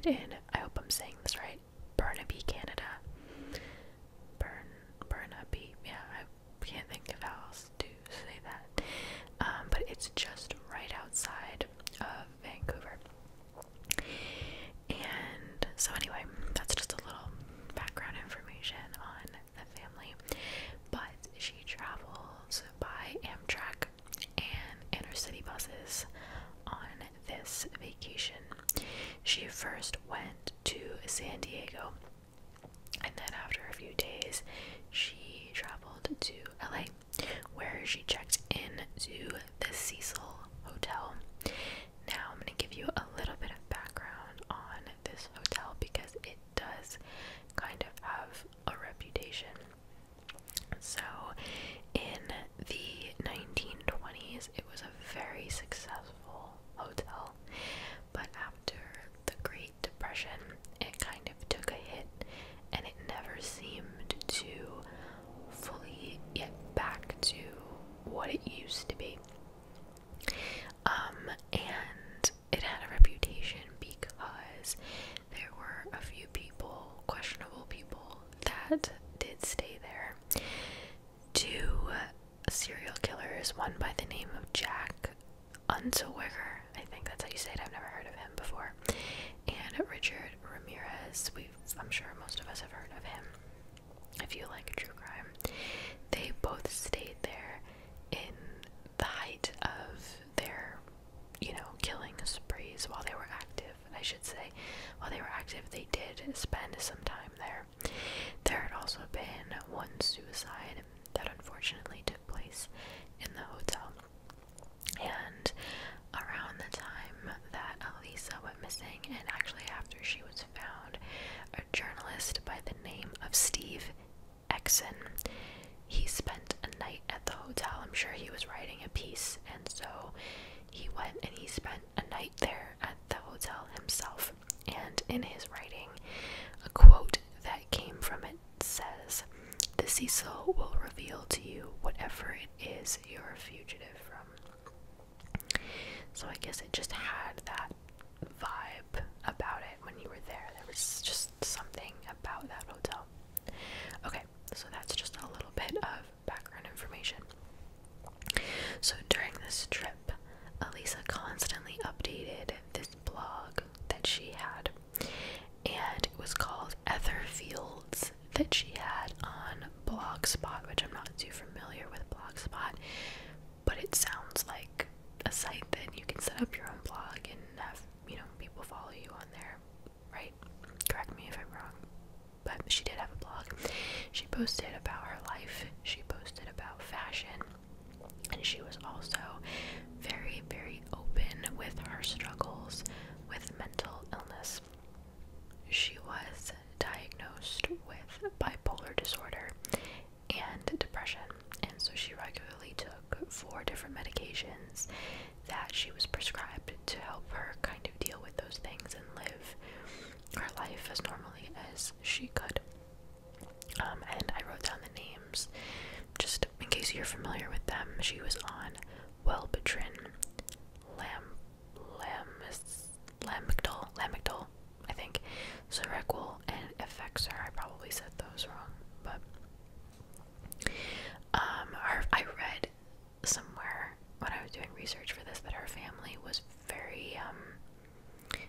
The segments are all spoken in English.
located in, I hope I'm saying this right, Burnaby, Canada. Burnaby, yeah, I can't think of how else to say that. But it's just right outside of Vancouver. And so anyway, that's just a little background information on the family. But she travels by Amtrak and intercity buses on this vacation. She first went to San Diego, and then after a few days, she traveled to LA, where she checked in to the Cecil Hotel. Now I'm going to give you a little bit of background on this hotel because it does kind of have a reputation. So in the 1920s, it was a very successful hotel, but after the Great Depression, it kind of took a hit, and it never seemed to fully get back to what it used to be. And it had a reputation because there were a few people, questionable people, that did stay there. Two serial killers, one by the name of Jack Unsolved, I think that's how you say it, I've never heard of him before, and Richard Ramirez. I'm sure most of us have heard of him if you like true crime. They both stayed there in the height of their, killing sprees while they were active, I should say. While they were active, they did spend some time there. There had also been one suicide that unfortunately took place in the hotel. And around the time that Elisa went missing, and actually after she was found, a journalist by the name of Steve Exon, he spent a night at the hotel. I'm sure he was writing a piece, and so he went and he spent a night there at the hotel himself. And in his writing, a quote that came from it says, "The Cecil will reveal to you whatever it is you're a fugitive from." So I guess it just had that vibe about it when you were there. There was just something about that hotel. Okay, so that's just a little bit of background information. So during this trip, Elisa constantly updated this blog that she had, and it was called Etherfields, that she had on Blogspot, which I'm not too familiar with Blogspot, but it sounds like a site that you can set up your own blog and have, people follow you on there, right? Correct me if I'm wrong, but she did have a blog. She posted about her life, she posted about fashion, and she was also very, very open with her struggles with mental illness. She was diagnosed with bipolar disorder and depression, and so she regularly took 4 different medications that she was prescribed to help her kind of deal with those things and live her life as normally as she could. And I wrote down the names just in case you're familiar with them. She was on Wellbutrin, lamictal, I think, Seroquel, and Effexor. I probably said those wrong, but I read somewhere when I was doing research for this that her family was very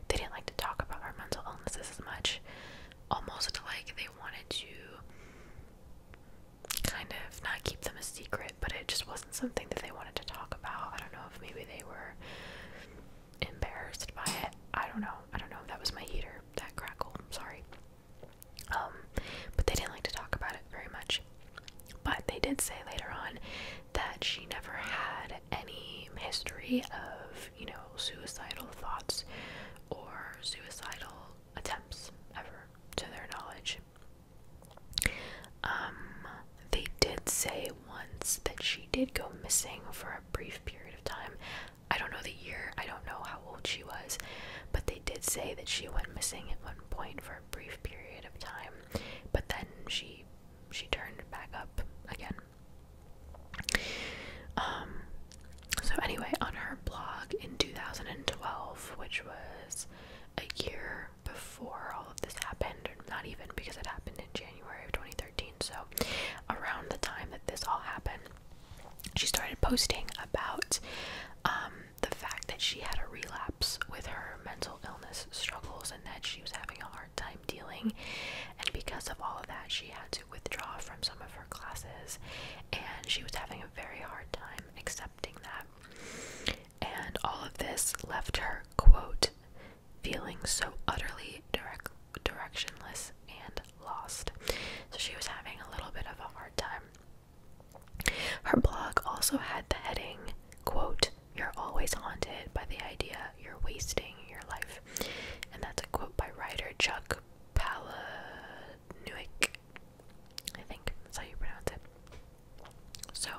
they didn't like to talk about her mental illnesses as much, almost like they wanted to kind of not keep them a secret, but it just wasn't something that they wanted to talk about. I don't know if maybe they were embarrassed by it. I don't know. That was my heater that crackled. Sorry. But they didn't like to talk about it very much. But they did say later on that she never had any history of, suicidal thoughts or suicidal attempts ever, to their knowledge. They did say once that she did go missing for a brief period of time. I don't know the year, I don't know how old she was, but they did say that she went missing at one point for a brief period of time, but then she turned back up again. So anyway, on her blog in 2012, which was a year before so around the time that this all happened, she started posting about the fact that she had a relapse with her mental illness struggles and that she was having a hard time dealing, and because of all of that she had to withdraw from some of her classes, and she was having a very hard time accepting that. And all of this left her, quote, feeling so utterly directionless and lost. So she was having a little bit of a hard time. Her blog also had the heading, quote, "You're always haunted by the idea you're wasting your life." And that's a quote by writer Chuck Palahniuk. I think that's how you pronounce it. So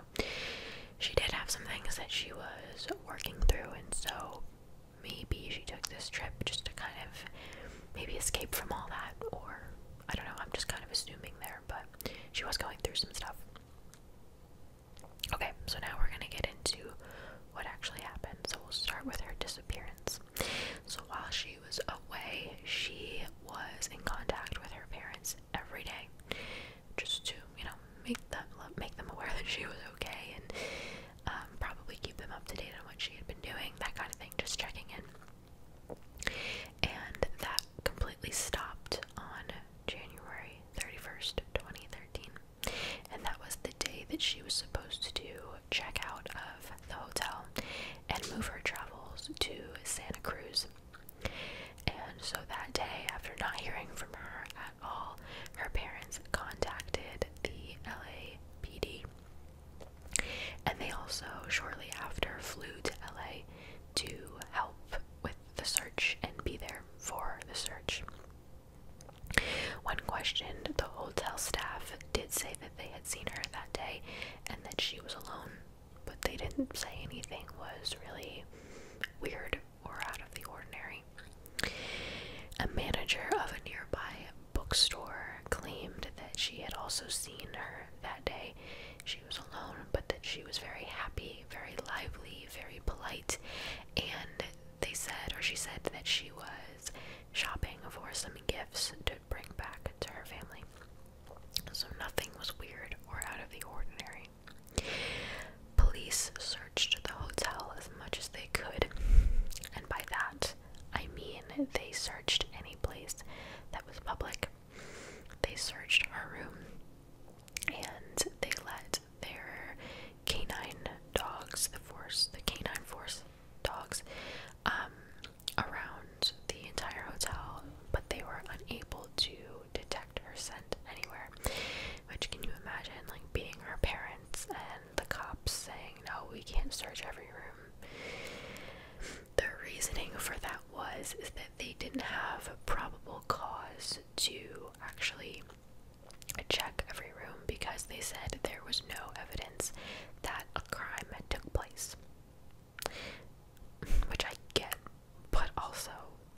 she did have some things that she was working through, and so maybe she took this trip just to kind of maybe escape from all that, or I don't know, I'm just kind of assuming there, but she was going through some stuff. Okay, so now we're gonna get into what actually happened. So we'll start with her disappearance. So while she was away, she was in contact with her parents every day, just to, you know, make them aware that she was okay, and probably keep them up to date on what she had been doing, that kind of thing, just checking in. And that completely stopped on January 31st, 2013. And that was the day that she was supposed to check out of the hotel and move her travels to Santa Cruz. And so that day, after not hearing from her at all, her parents contacted the LAPD. And they also, shortly after, flew to LA to help with the search and be there for the search. When questioned, the hotel staff did say that they had seen her that day and that she was alone, but they didn't say anything was really weird or out of the ordinary. A manager of a nearby bookstore claimed that she had also seen her that day. She was alone, but that she was very happy, very lively, very polite, and they said, or she said, that she was shopping for some gifts to bring back to her family. So nothing was weird or out of the ordinary. Police searched the hotel as much as they could, and by that I mean they searched any place that was public. They searched her room, and they let their canine dogs, the canine force dogs, around the entire hotel, but they were unable to detect her scent anywhere. Which, can you imagine, like, being her parents and the cops saying, no, we can't search every room? The reasoning for that is that they didn't have a probable cause to actually check every room, because they said there was no evidence that a crime had took place. Which I get, but also,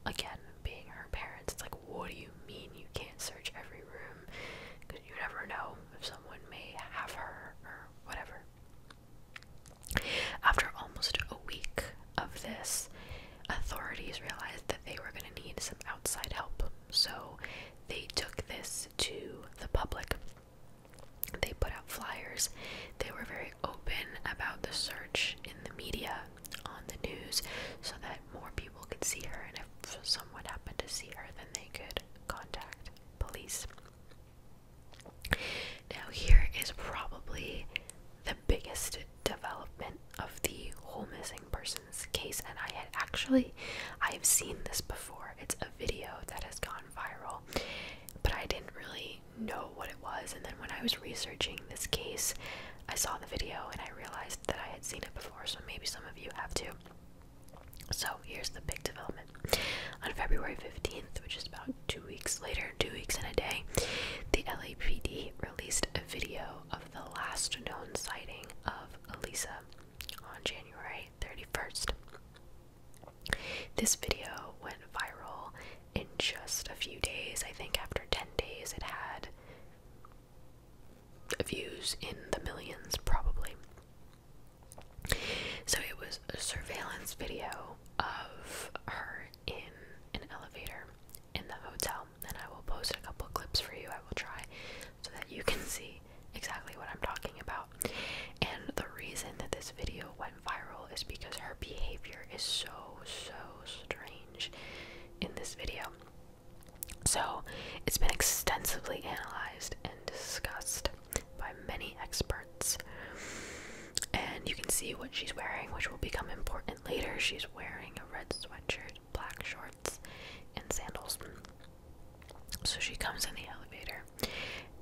again, being her parents, it's like, what do you mean you can't search every room? Because you never know if someone may have her or whatever. After almost a week of this, authorities realized that they were going to need some outside help, so they took this to the public. They put out flyers. They were very open about the search in the media, on the news, so that more people could see her, and if someone happened to see her, then they could contact police. Now here is probably the biggest development of the whole missing persons case, and I have seen this before. It's a video that has gone viral, but I didn't really know what it was, and then when I was researching this case, I saw the video and I realized that I had seen it before, so maybe some of you have too. So here's the big development. On February 15th, which is about 2 weeks later, 2 weeks and a day, the LAPD released a video of the last known sighting of Elisa on January 31st. This video went viral in just a few days. I think after 10 days it had views in the millions, probably. So it was a surveillance video of her in an elevator in the hotel, and I will post a couple clips for you. I will try so that you can see see what she's wearing, which will become important later. She's wearing a red sweatshirt, black shorts, and sandals. So she comes in the elevator,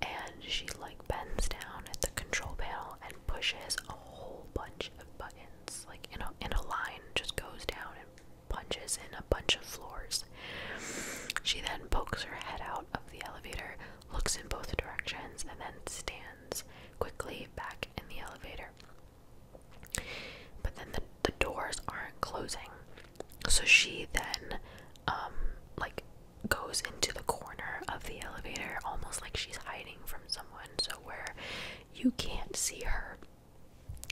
and she like bends down at the control panel and pushes a whole bunch of buttons, like in a line, just goes down and punches in a bunch of floors. She then pokes her head out of the elevator, looks in both directions, and then stands quickly back in the elevator. But then the doors aren't closing, so she then like goes into the corner of the elevator, almost like she's hiding from someone, so where you can't see her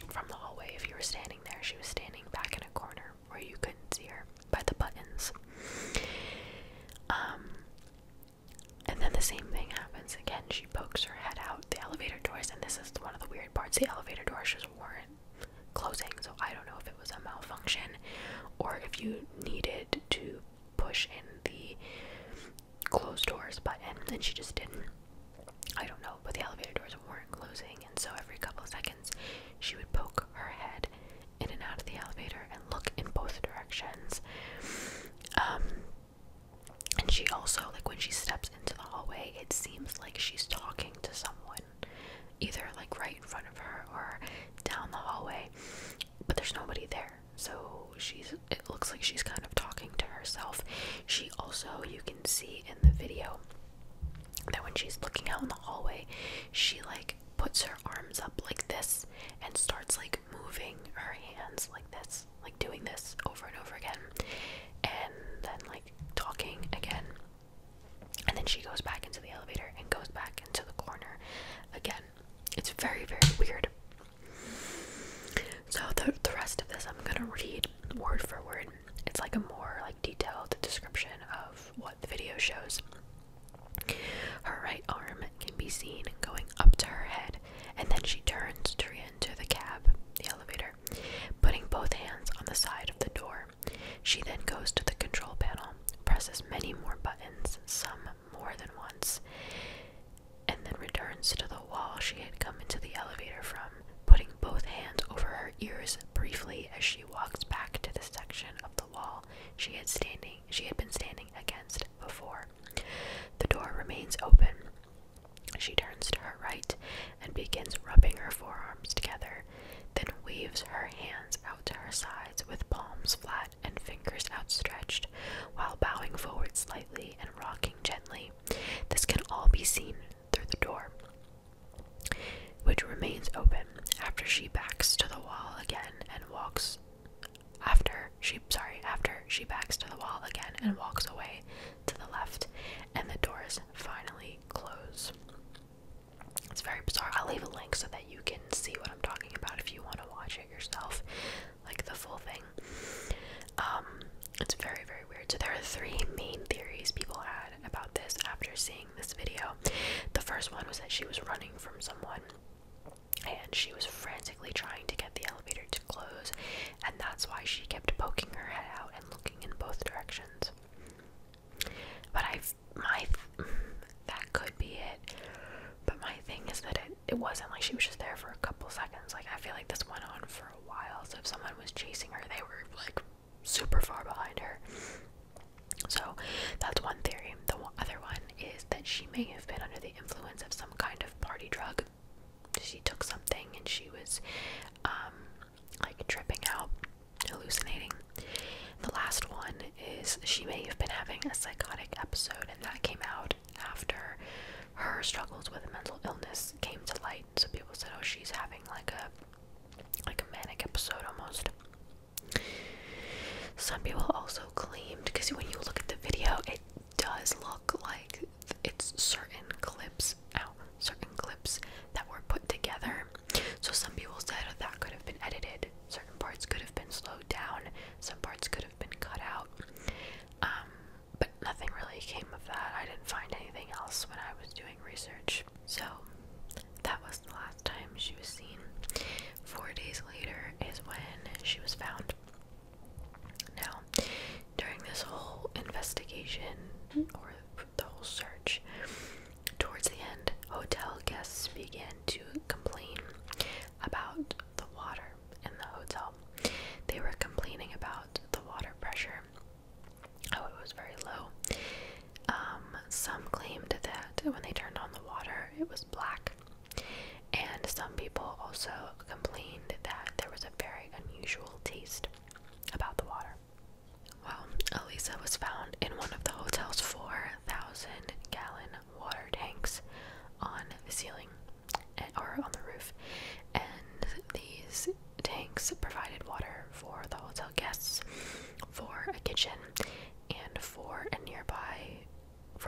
from the hallway. If you were standing there, she was standing back in a corner where you couldn't see her by the buttons. And then the same thing happens again. She pokes her head out the elevator doors, and this is one of the weird parts. The elevator doors just weren't closing, so I don't know if it was a malfunction or if you needed to push in the closed doors button and she just didn't. I don't know, but the elevator doors weren't closing, and so every couple of seconds she would poke her head in and out of the elevator and look in both directions. And she also, like, when she steps into the hallway, it seems like she's talking to someone, either like right in front of her or down the hallway, but there's nobody there. So it looks like she's kind of talking to herself. She also, you can see in the video that when she's looking out in the hallway, she like puts her arms up like this and starts like moving her hands like this, like doing this over and over again, and then like talking again, and then she goes back into the elevator and goes back into the corner again. It's very, very weird. So the rest of this I'm gonna read word for word. It's like a more like detailed description of what the video shows. Her right arm can be seen going up to her head, and then she turns to re-enter the cab, the elevator, putting both hands on the side of the door. She then goes to the control panel, presses many more buttons, some more than once, and then returns to the wall she had come into the elevator from, putting both hands over her ears briefly as she walks back to the section of the wall she had been standing against before. The door remains open. She turns to her right and begins rubbing her forearms together, then waves her hands out to her sides with palms flat and fingers outstretched, while bowing forward slightly and rocking gently. This can all be seen through the door, which remains open after she backs to the wall again and walks away to the left, and the doors finally close. It's very bizarre. I'll leave a link so that you can see what I'm talking about if you want to watch it yourself, like the full thing. It's very, very weird. So there are three main theories people had about this after seeing this video. The first one was that she was running from someone, and she was frantically trying to get the elevator to close, and that's why she kept poking her head out and looking in both directions. But that could be it. But my thing is that it wasn't like she was just there for a couple seconds. Like, I feel like this went on for a while. So if someone was chasing her, they were like super far behind her. So that's one theory. The other one is that she may have been under the influence of some kind of party drug. She took something and she was like tripping out, hallucinating. The last one is she may have been having a psychotic episode, and that came out after her struggles with mental illness came to light. So people said, oh, she's having like a manic episode almost. Some people also claimed, because when you look at the video, it does look like it's certain clips that were put together. So some people said that could have been edited, certain parts could have been slowed down, some parts could have been cut out, but nothing really came of that. I didn't find anything else when I was doing research. So that was the last time she was seen. 4 days later is when she was found. Now, also complained that there was a very unusual taste about the water. Well, Elisa was found in one of the hotel's 4,000-gallon water tanks on the ceiling, or on the roof, and these tanks provided water for the hotel guests, for a kitchen, and for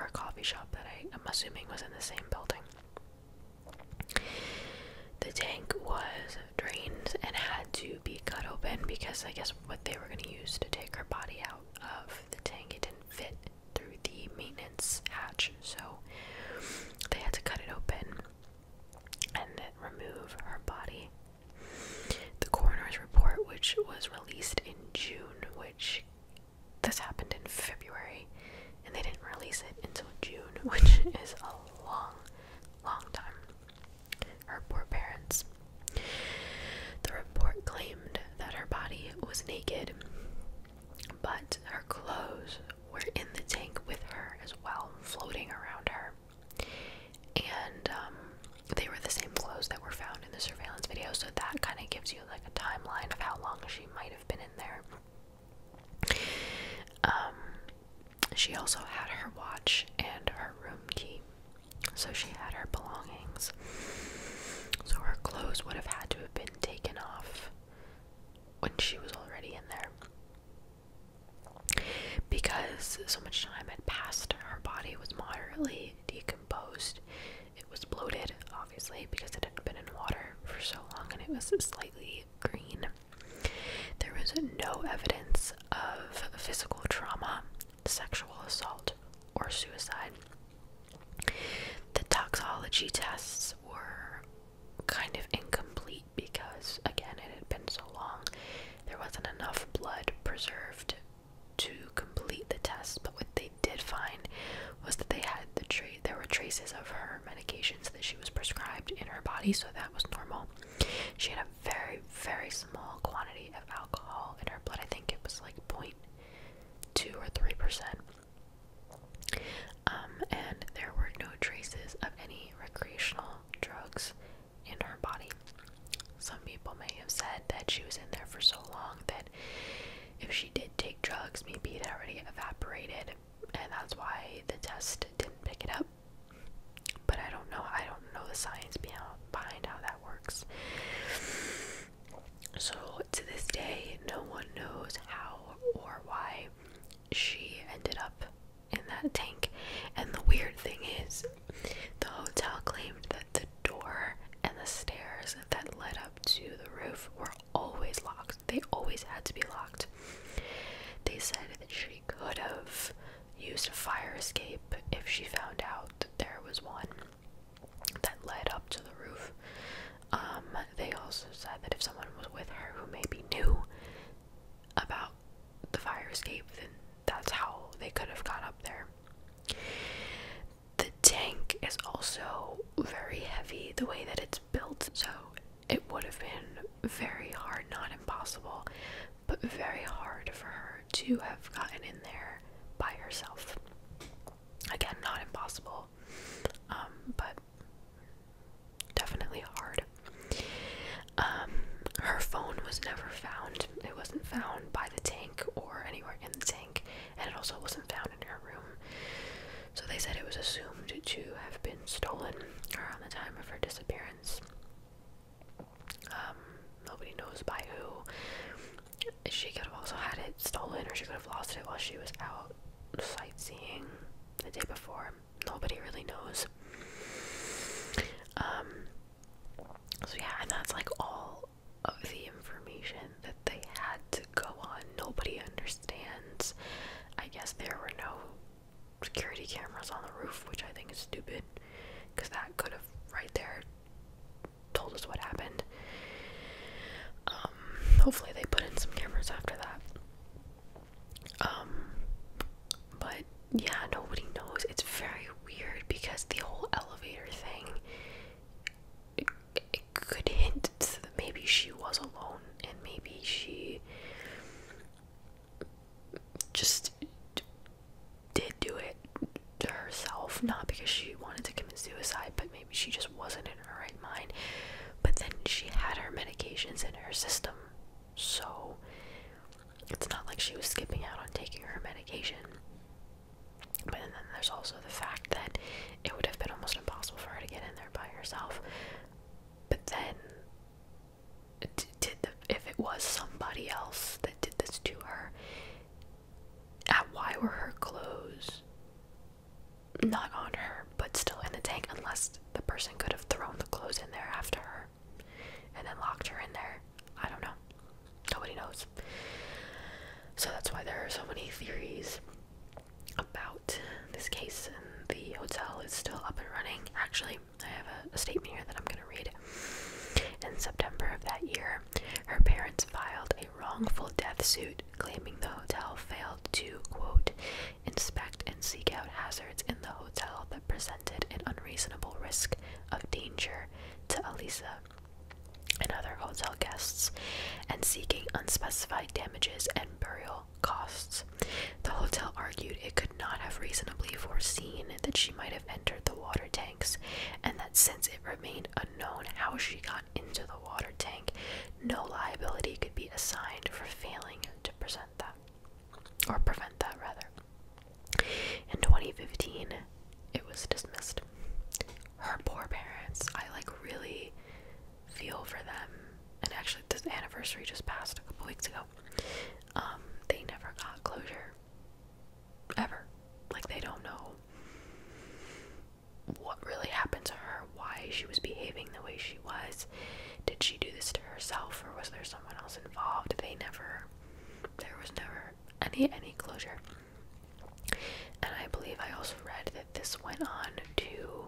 a coffee shop that I'm assuming was in the same building. The tank was drained and had to be cut open because I guess what they were going to use to take her body out of the tank, it didn't fit through the maintenance hatch, so they had to cut it open and remove her body. The coroner's report, which was released in June, which this happened in February, and they didn't release it until June, which is a long time. Her poor parents. The report claimed that her body was naked, but her clothes were in the tank with her as well, floating around her. And they were the same clothes that were found in the surveillance video, so that kind of gives you like a timeline of how long she might have been in there. She also had her watch and her room key, so she had her belongings. So her clothes would have had to have been taken off when she was already in there. Because so much time had passed, her body was moderately decomposed. It was bloated, obviously, because it had been in water for so long, and it was slightly green. There was no evidence of physical trauma, sexual assault, or suicide. The toxicology tests were kind of incomplete because, again, it had been so long. There wasn't enough blood preserved to complete the test, but what they did find was that there were traces of her medications that she was prescribed in her body, so that was normal. She had a very, very small quantity of alcohol in her blood. I think it was like 0.2 or 3%. And there were no traces of any recreational drugs in her body. Some people may have said that she was in there for so long that if she did take drugs, maybe it already evaporated, and that's why the test didn't pick it up. But I don't know the science behind how that works. So to this day, no one knows how or why she ended up in that tank. And the weird thing is, the hotel claimed that the door and the stairs that led up to the roof were always locked. They always had to be locked. They said that she could have used a fire escape if she found out that there was one that led up to the roof. They also said that if someone was with her who maybe knew about the fire escape, then that's how they could have got up there. The tank is also very heavy the way that it's built, so it would have been very hard, not impossible, but very hard for her to have gotten in there by herself. Again, not impossible, but definitely hard. Her phone was never found. It wasn't found by the tank or anywhere in the tank, and it also wasn't found in her room. So they said it was assumed to have been stolen around the time of her disappearance. Nobody knows by who. She could have also had it stolen, or she could have lost it while she was out sightseeing the day before. Nobody really knows. So yeah, and that's like all of the information that they had to go on. Nobody understands. I guess there were no security cameras on the roof, which I think is stupid, because that could have right there told us what happened. Hopefully they put in some cameras after that. But yeah, nobody knows. It's very weird because the whole elevator thing, it could hint that maybe she was alone, and maybe she just did do it to herself, not because she wanted to commit suicide, but maybe she just wasn't in her right mind. But then she medications in her system, so it's not like she was skipping out on taking her medication. But then there's also the fact that it would have been almost impossible for her to get in there by herself. But then, if it was somebody else that did this to her, why were her clothes not on her, but still in the tank, unless the person could have thrown the clothes in there after her and then locked her in there? I don't know. Nobody knows. So that's why there are so many theories about this case, and the hotel is still up and running. Actually, I have a statement here that I'm going to read. In September of that year, her parents filed a wrongful death suit claiming the hotel failed to, quote, inspect and seek out hazards in the hotel that presented an unreasonable risk of danger to Elisa and other hotel guests, and seeking unspecified damages and burial costs. The hotel argued it could not have reasonably foreseen that she might have entered the water tanks, and that since it remained unknown how she got into the water tank, no liability could be assigned for failing to prevent that rather. In 2015, it was dismissed. Her poor parents, I really feel for them. And actually, this anniversary just passed a couple weeks ago. They never got closure. Ever. They don't know what really happened to her, why she was behaving the way she was. Did she do this to herself, or was there someone else involved? There was never any closure. And I believe I also read that this went on to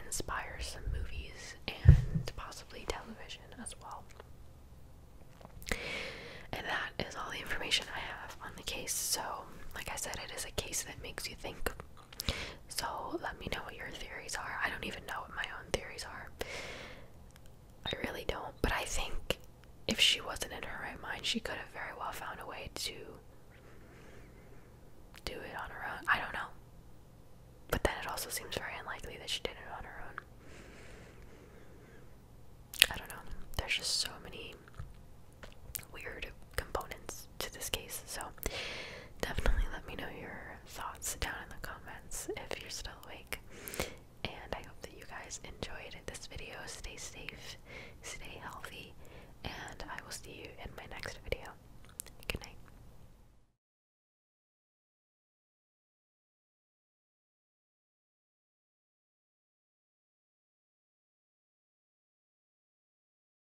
inspire some movies and possibly television as well. And that is all the information I have on the case. So, like I said, it is a case that makes you think. So let me know what your theories are. I don't even know what my own theories are. I really don't. But I think if she wasn't in her right mind, she could have very well found a way to do it on her own. I don't know. But then it also seems very unlikely that she did it on her own. I don't know. There's just so many weird components to this case. So definitely let me know your thoughts down in the comments if you're still awake. And I hope that you guys enjoyed this video. Stay safe